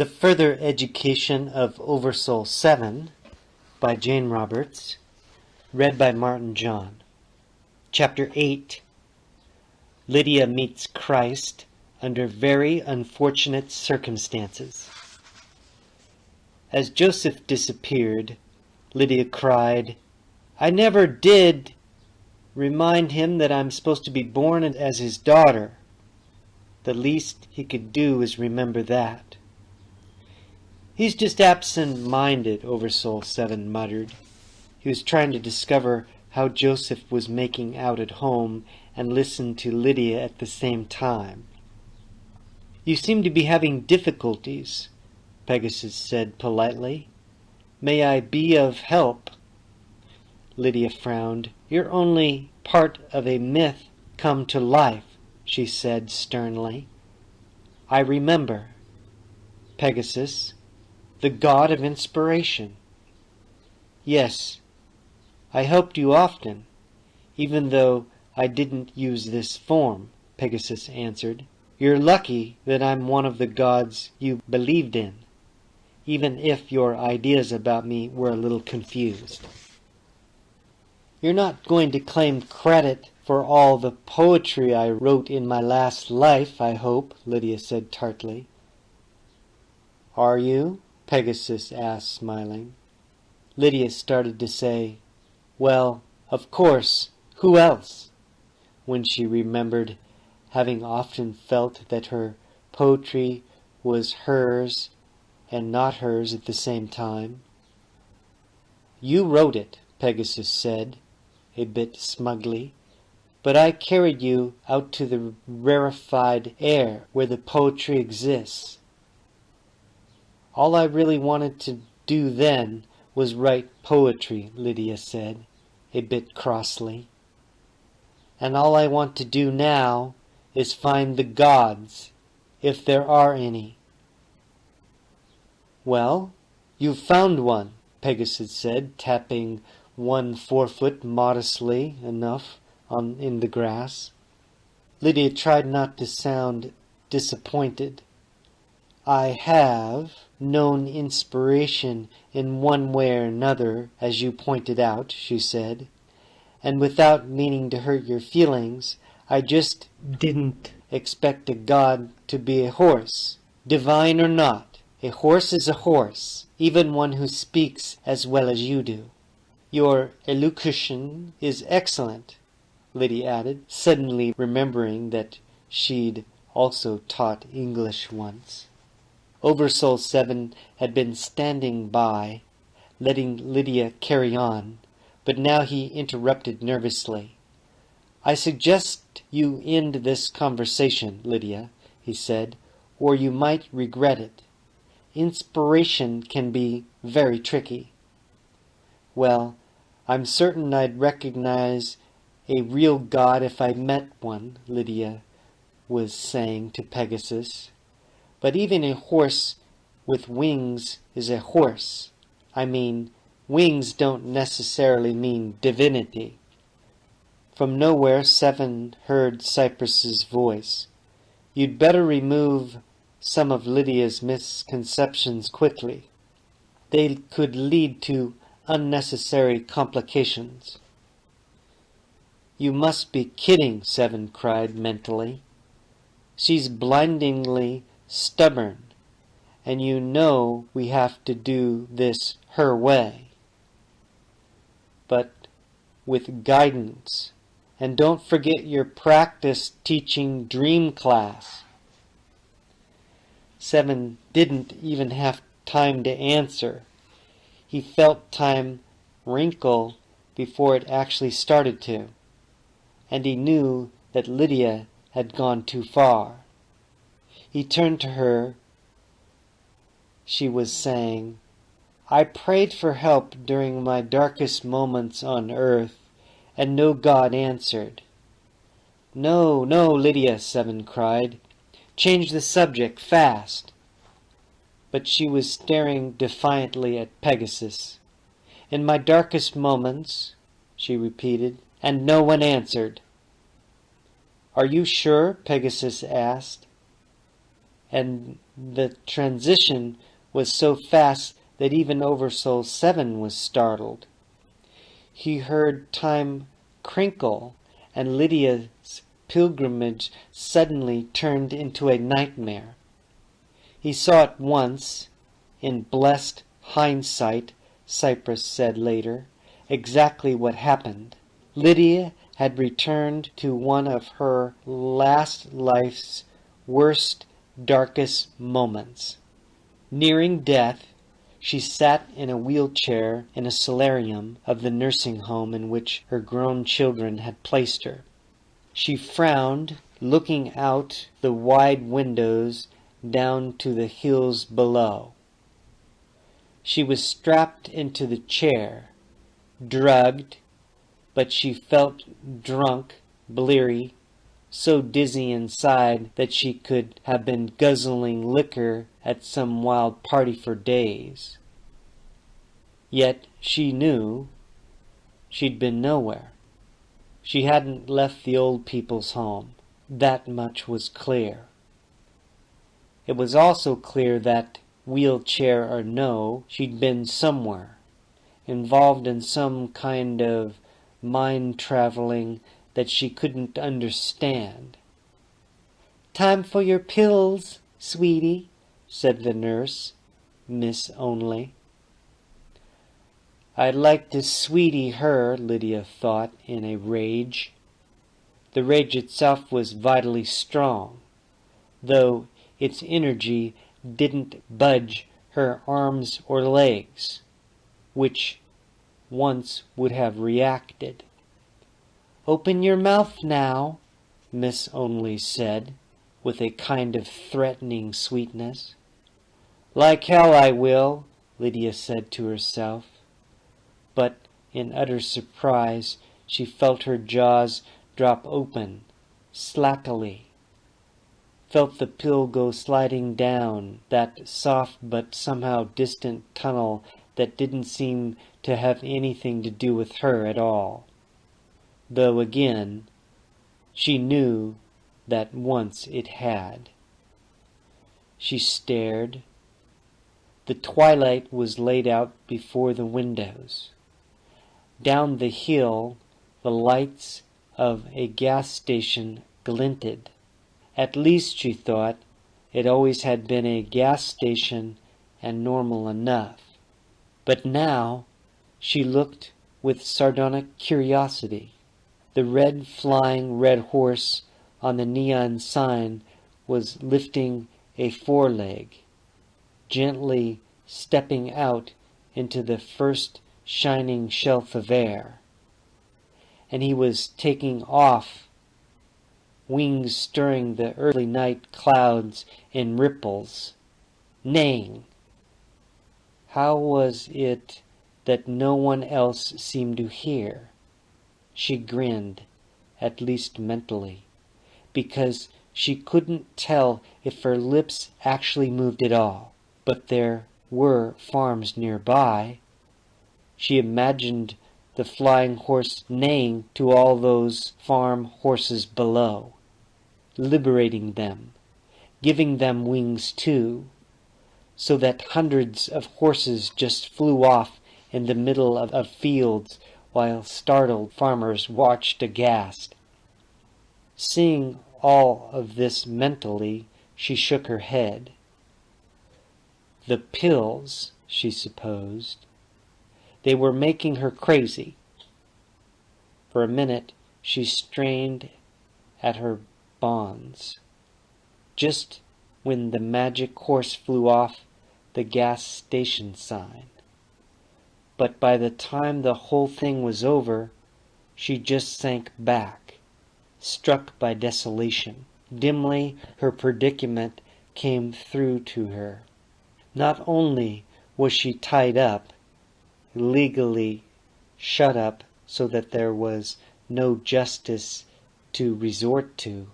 The Further Education of OverSoul 7 by Jane Roberts, read by Martin John. Chapter 8. Lydia Meets Christ Under Very Unfortunate Circumstances. As Joseph disappeared, Lydia cried, "I never did remind him that I'm supposed to be born as his daughter." The least he could do is remember that. "He's just absent-minded," OverSoul 7 muttered. He was trying to discover how Joseph was making out at home and listen to Lydia at the same time. "You seem to be having difficulties," Pegasus said politely. "May I be of help?" Lydia frowned. "You're only part of a myth come to life," she said sternly. "I remember. Pegasus, the god of inspiration." "Yes, I helped you often, even though I didn't use this form," Pegasus answered. "You're lucky that I'm one of the gods you believed in, even if your ideas about me were a little confused." "You're not going to claim credit for all the poetry I wrote in my last life, I hope," Lydia said tartly. "Are you?" Pegasus asked, smiling. Lydia started to say, "Well, of course, who else?" when she remembered having often felt that her poetry was hers and not hers at the same time. "You wrote it," Pegasus said, a bit smugly, "but I carried you out to the rarefied air where the poetry exists." "All I really wanted to do then was write poetry," Lydia said, a bit crossly. "And all I want to do now is find the gods, if there are any." "Well, you've found one," Pegasus said, tapping one forefoot modestly enough in the grass. Lydia tried not to sound disappointed. "I have known inspiration in one way or another, as you pointed out," she said, "and without meaning to hurt your feelings, I just didn't expect a god to be a horse. Divine or not, a horse is a horse, even one who speaks as well as you do. Your elocution is excellent," Lydia added, suddenly remembering that she'd also taught English once. OverSoul 7 had been standing by, letting Lydia carry on, but now he interrupted nervously. "I suggest you end this conversation, Lydia," he said, "or you might regret it. Inspiration can be very tricky." "Well, I'm certain I'd recognize a real god if I met one," Lydia was saying to Pegasus. "But even a horse with wings is a horse. I mean, wings don't necessarily mean divinity." From nowhere 7 heard Cypress's voice. "You'd better remove some of Lydia's misconceptions quickly. They could lead to unnecessary complications." "You must be kidding," 7 cried mentally. "She's blindingly stubborn, and you know we have to do this her way. But with guidance, and don't forget your practice teaching dream class." 7 didn't even have time to answer. He felt time wrinkle before it actually started to, and he knew that Lydia had gone too far. He turned to her. She was saying, "I prayed for help during my darkest moments on earth, and no god answered." "No, no, Lydia," 7 cried. "Change the subject, fast." But she was staring defiantly at Pegasus. "In my darkest moments," she repeated, "and no one answered." "Are you sure?" Pegasus asked. and the transition was so fast that even OverSoul 7 was startled. He heard time crinkle, and Lydia's pilgrimage suddenly turned into a nightmare. He saw at once, in blessed hindsight, Cyprus said later, exactly what happened. Lydia had returned to one of her last life's worst, darkest moments. Nearing death, she sat in a wheelchair in a solarium of the nursing home in which her grown children had placed her. She frowned, looking out the wide windows down to the hills below. She was strapped into the chair, drugged, but she felt drunk, bleary, so dizzy inside that she could have been guzzling liquor at some wild party for days. Yet she knew she'd been nowhere. She hadn't left the old people's home. That much was clear. It was also clear that, wheelchair or no, she'd been somewhere, involved in some kind of mind-traveling that she couldn't understand. "Time for your pills, sweetie," said the nurse, Miss Only. "I'd like to sweetie her," Lydia thought in a rage. The rage itself was vitally strong, though its energy didn't budge her arms or legs, which once would have reacted. "Open your mouth now," Miss Only said, with a kind of threatening sweetness. "Like hell I will," Lydia said to herself. But in utter surprise she felt her jaws drop open, slackly, felt the pill go sliding down that soft but somehow distant tunnel that didn't seem to have anything to do with her at all. Though again, she knew that once it had. She stared. The twilight was laid out before the windows. Down the hill, the lights of a gas station glinted. At least, she thought, it always had been a gas station and normal enough. But now she looked with sardonic curiosity. The red flying red horse on the neon sign was lifting a foreleg, gently stepping out into the first shining shelf of air. And he was taking off, wings stirring the early night clouds in ripples, neighing. How was it that no one else seemed to hear? She grinned, at least mentally, because she couldn't tell if her lips actually moved at all. But there were farms nearby. She imagined the flying horse neighing to all those farm horses below, liberating them, giving them wings too, so that hundreds of horses just flew off in the middle of fields while startled farmers watched aghast. Seeing all of this mentally, she shook her head. The pills, she supposed. They were making her crazy. For a minute, she strained at her bonds. Just when the magic horse flew off the gas station sign. But by the time the whole thing was over, she just sank back, struck by desolation. Dimly, her predicament came through to her. Not only was she tied up, legally shut up so that there was no justice to resort to,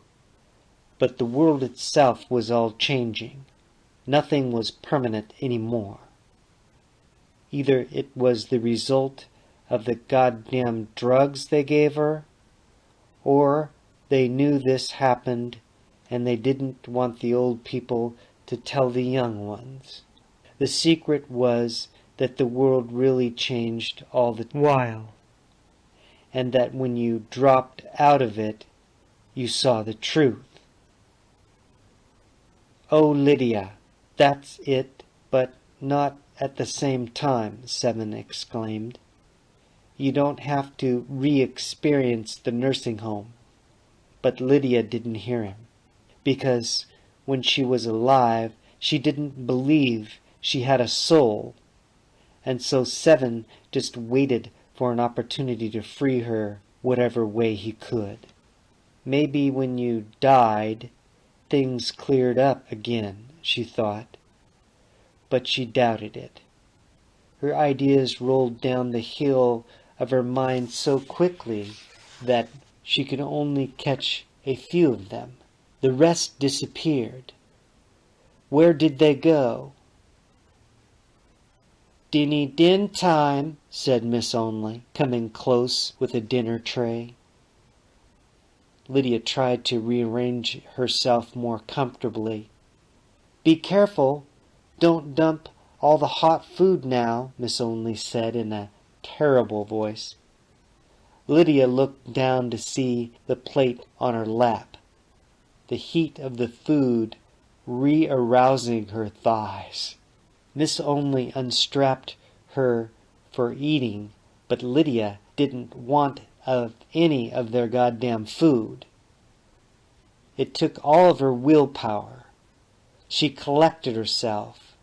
but the world itself was all changing. Nothing was permanent anymore. Either it was the result of the goddamn drugs they gave her, or they knew this happened and they didn't want the old people to tell the young ones. The secret was that the world really changed all the while, and that when you dropped out of it, you saw the truth. "Oh, Lydia, that's it, but not at the same time," Seven exclaimed. "You don't have to re-experience the nursing home." But Lydia didn't hear him, because when she was alive, she didn't believe she had a soul, and so Seven just waited for an opportunity to free her whatever way he could. Maybe when you died, things cleared up again, she thought, but she doubted it. Her ideas rolled down the hill of her mind so quickly that she could only catch a few of them. The rest disappeared. Where did they go? "Dinny din time," said Miss Only, coming close with a dinner tray. Lydia tried to rearrange herself more comfortably. "Be careful. Don't dump all the hot food now," Miss Only said in a terrible voice. Lydia looked down to see the plate on her lap, the heat of the food re-arousing her thighs. Miss Only unstrapped her for eating, but Lydia didn't want of any of their goddamn food. It took all of her willpower. She collected herself,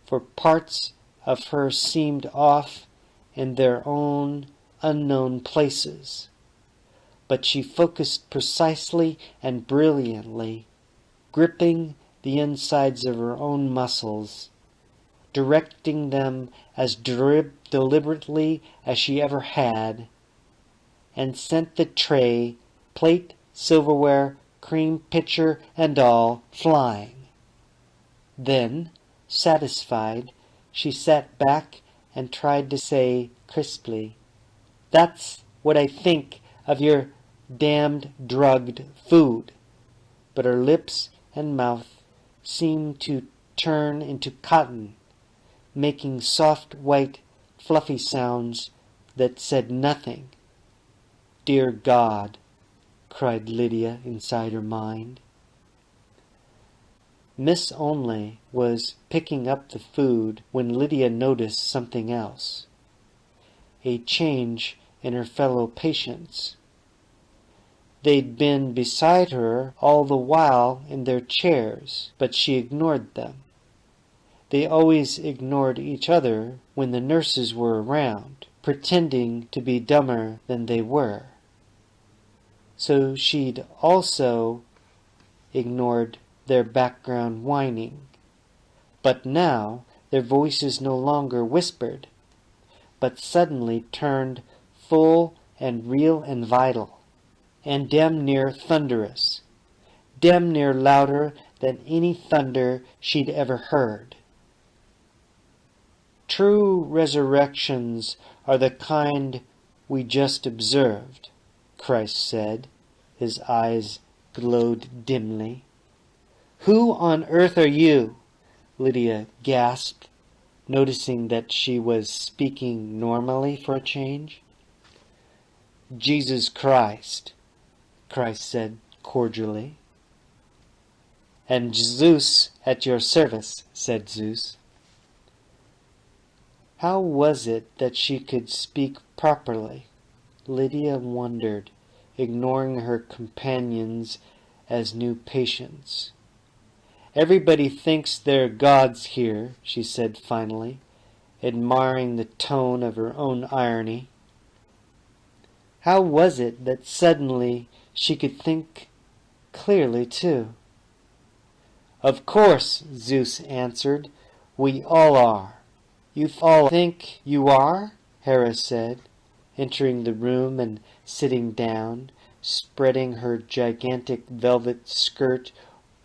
for parts of her seemed off in their own unknown places. But she focused precisely and brilliantly, gripping the insides of her own muscles, directing them as deliberately as she ever had, and sent the tray, plate, silverware, cream pitcher, and all, flying. Then, satisfied, she sat back and tried to say crisply, "That's what I think of your damned drugged food." But her lips and mouth seemed to turn into cotton, making soft, white, fluffy sounds that said nothing. "Dear God," cried Lydia inside her mind. Miss Only was picking up the food when Lydia noticed something else. A change in her fellow patients. They'd been beside her all the while in their chairs, but she ignored them. They always ignored each other when the nurses were around, pretending to be dumber than they were. So she'd also ignored their background whining. But now their voices no longer whispered, but suddenly turned full and real and vital, and damn near thunderous, damn near louder than any thunder she'd ever heard. "True resurrections are the kind we just observed," Christ said. His eyes glowed dimly. "Who on earth are you?" Lydia gasped, noticing that she was speaking normally for a change. "Jesus Christ," Christ said cordially. "And Zeus at your service," said Zeus. How was it that she could speak properly? Lydia wondered, ignoring her companions as new patients. "Everybody thinks they're gods here," she said finally, admiring the tone of her own irony. How was it that suddenly she could think clearly too? "Of course," Zeus answered, "we all are." "You all think you are?" Hera said, entering the room and sitting down, spreading her gigantic velvet skirt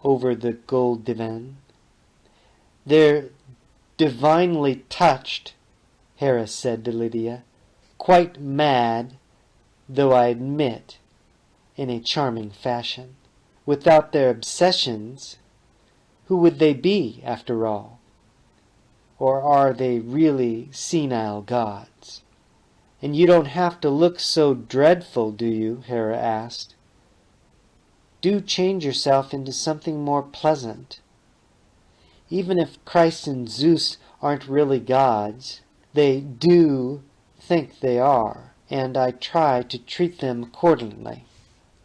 over the gold divan. "They're divinely touched," Hera said to Lydia, "quite mad, though I admit, in a charming fashion." Without their obsessions, who would they be, after all? Or are they really senile gods? And you don't have to look so dreadful, do you? Hera asked. Do change yourself into something more pleasant. Even if Christ and Zeus aren't really gods, they do think they are, and I try to treat them accordingly.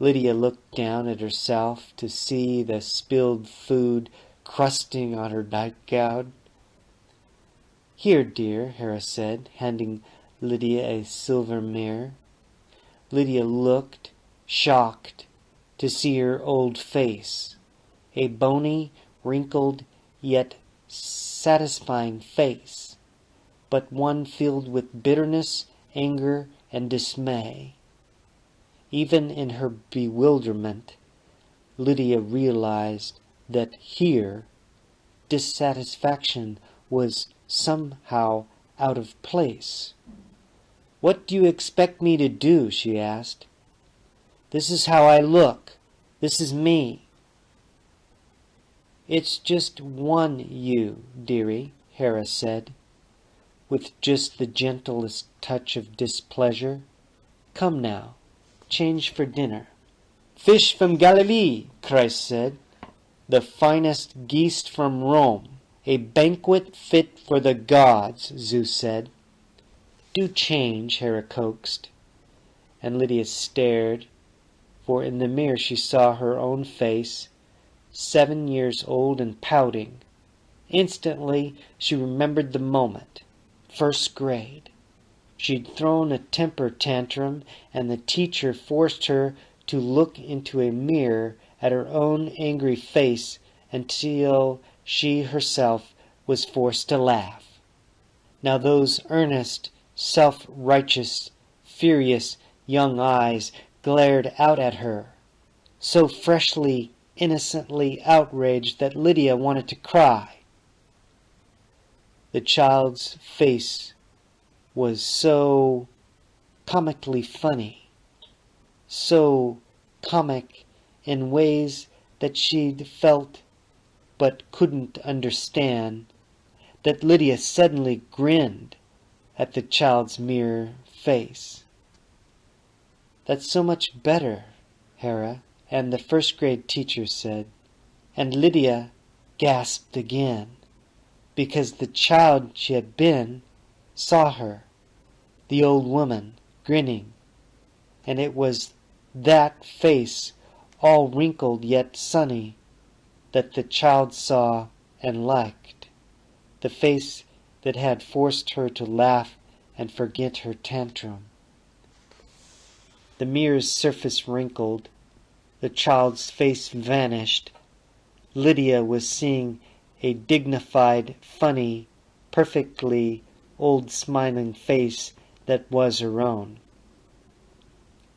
Lydia looked down at herself to see the spilled food crusting on her nightgown. Here, dear, Hera said, handing Lydia a silver mirror. Lydia looked, shocked, to see her old face, a bony, wrinkled, yet satisfying face, but one filled with bitterness, anger, and dismay. Even in her bewilderment, Lydia realized that here dissatisfaction was somehow out of place. "What do you expect me to do?" she asked. "This is how I look. This is me." "It's just one you, dearie," Hera said, with just the gentlest touch of displeasure. "Come now, change for dinner." "Fish from Galilee," Christ said. "The finest geese from Rome. A banquet fit for the gods," Zeus said. "Do change," Hera coaxed. And Lydia stared, for in the mirror she saw her own face, 7 years old and pouting. Instantly she remembered the moment. 1st grade. She'd thrown a temper tantrum, and the teacher forced her to look into a mirror at her own angry face until she herself was forced to laugh. Now those earnest, self-righteous, furious young eyes glared out at her, so freshly, innocently outraged that Lydia wanted to cry. The child's face was so comically funny, so comic in ways that she'd felt but couldn't understand, that Lydia suddenly grinned at the child's mirror face. "That's so much better, Hera," and the 1st grade teacher said, and Lydia gasped again, because the child she had been saw her, the old woman, grinning, and it was that face, all wrinkled yet sunny, that the child saw and liked, the face that had forced her to laugh and forget her tantrum. The mirror's surface wrinkled, the child's face vanished. Lydia was seeing a dignified, funny, perfectly old smiling face that was her own.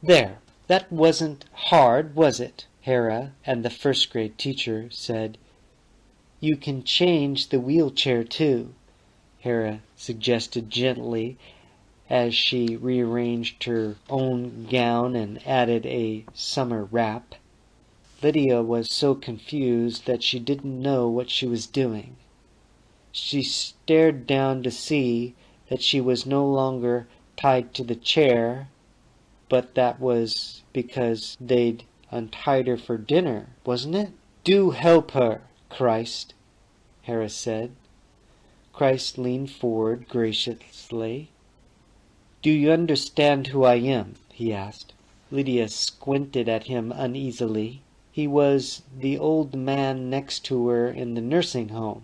"There, that wasn't hard, was it?" Hera and the 1st grade teacher said. "You can change the wheelchair too," Hera suggested gently, as she rearranged her own gown and added a summer wrap. Lydia was so confused that she didn't know what she was doing. She stared down to see that she was no longer tied to the chair, but that was because they'd untied her for dinner, wasn't it? "Do help her, Christ," Hera said. Christ leaned forward graciously. "Do you understand who I am?" he asked. Lydia squinted at him uneasily. He was the old man next to her in the nursing home,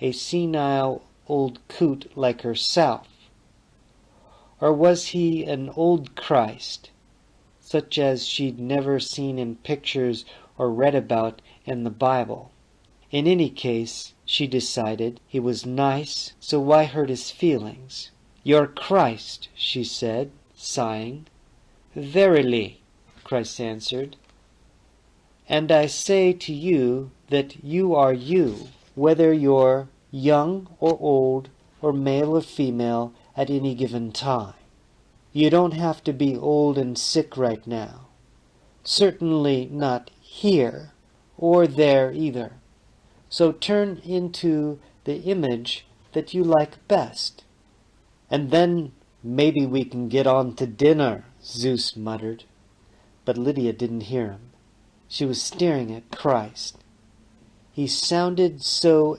a senile old coot like herself. Or was he an old Christ, such as she'd never seen in pictures or read about in the Bible? In any case, she decided, he was nice, so why hurt his feelings? "You're Christ," she said, sighing. "Verily," Christ answered. "And I say to you that you are you, whether you're young or old, or male or female, at any given time. You don't have to be old and sick right now. Certainly not here or there either. So turn into the image that you like best. And then maybe we can get on to dinner, Zeus muttered. But Lydia didn't hear him. She was staring at Christ. He sounded so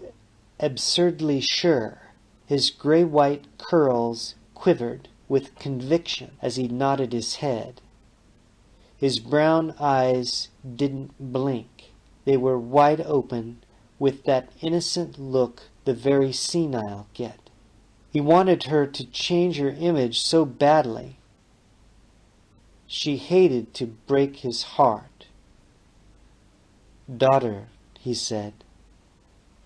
absurdly sure. His gray-white curls quivered with conviction as he nodded his head. His brown eyes didn't blink. They were wide open with that innocent look the very senile get. He wanted her to change her image so badly. She hated to break his heart. "Daughter," he said.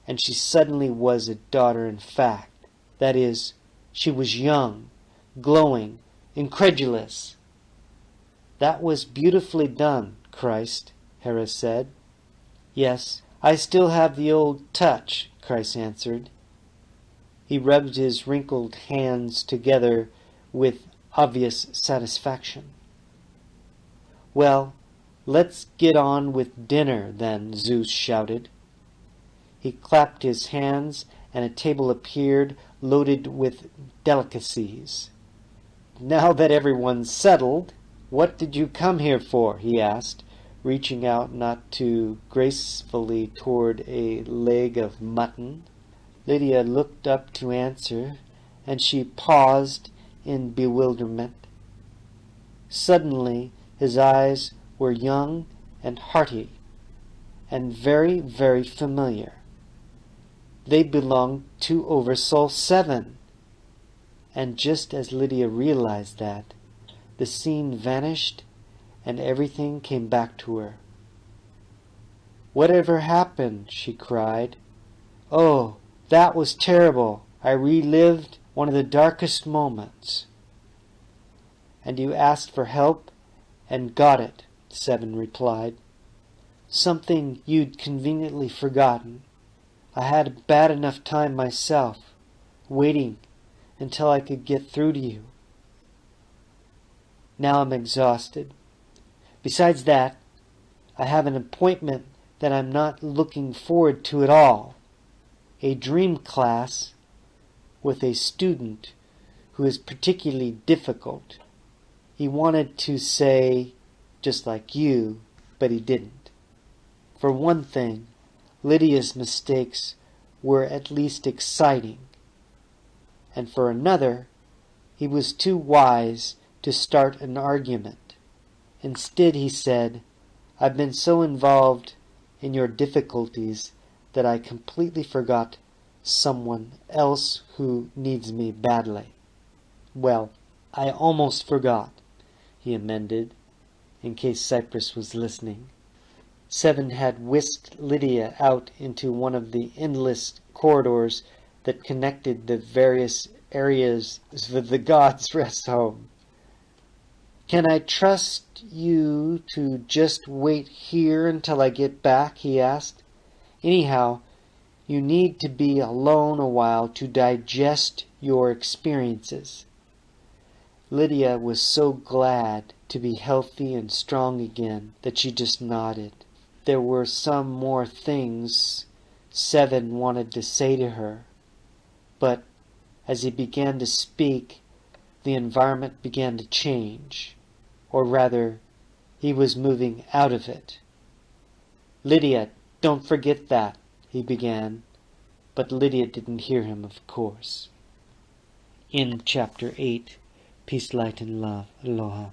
And she suddenly was a daughter in fact. That is, she was young, glowing, incredulous. "That was beautifully done, Christ," Hera said. "Yes, I still have the old touch," Christ answered. He rubbed his wrinkled hands together with obvious satisfaction. "Well, let's get on with dinner, then," Zeus shouted. He clapped his hands, and a table appeared, loaded with delicacies. "Now that everyone's settled, what did you come here for?" he asked, reaching out not too gracefully toward a leg of mutton. Lydia looked up to answer, and she paused in bewilderment. Suddenly his eyes were young and hearty, and very, very familiar. They belonged to OverSoul 7. And just as Lydia realized that, the scene vanished and everything came back to her. "Whatever happened?" she cried. "Oh, that was terrible. I relived one of the darkest moments." "And you asked for help and got it," Seven replied. "Something you'd conveniently forgotten. I had a bad enough time myself, waiting until I could get through to you. Now I'm exhausted. Besides that, I have an appointment that I'm not looking forward to at all. A dream class with a student who is particularly difficult. He wanted to say, just like you, but he didn't. For one thing, Lydia's mistakes were at least exciting. And for another, he was too wise to start an argument. Instead, he said, "I've been so involved in your difficulties that I completely forgot someone else who needs me badly." "Well, I almost forgot," he amended, in case Cyprus was listening. Seven had whisked Lydia out into one of the endless corridors that connected the various areas of the gods' rest home. "Can I trust you to just wait here until I get back?" he asked. "Anyhow, you need to be alone a while to digest your experiences." Lydia was so glad to be healthy and strong again that she just nodded. There were some more things Seven wanted to say to her, but as he began to speak, the environment began to change, or rather, he was moving out of it. "Lydia, don't forget that," he began, but Lydia didn't hear him, of course. In Chapter 8, Peace, Light, and Love. Aloha.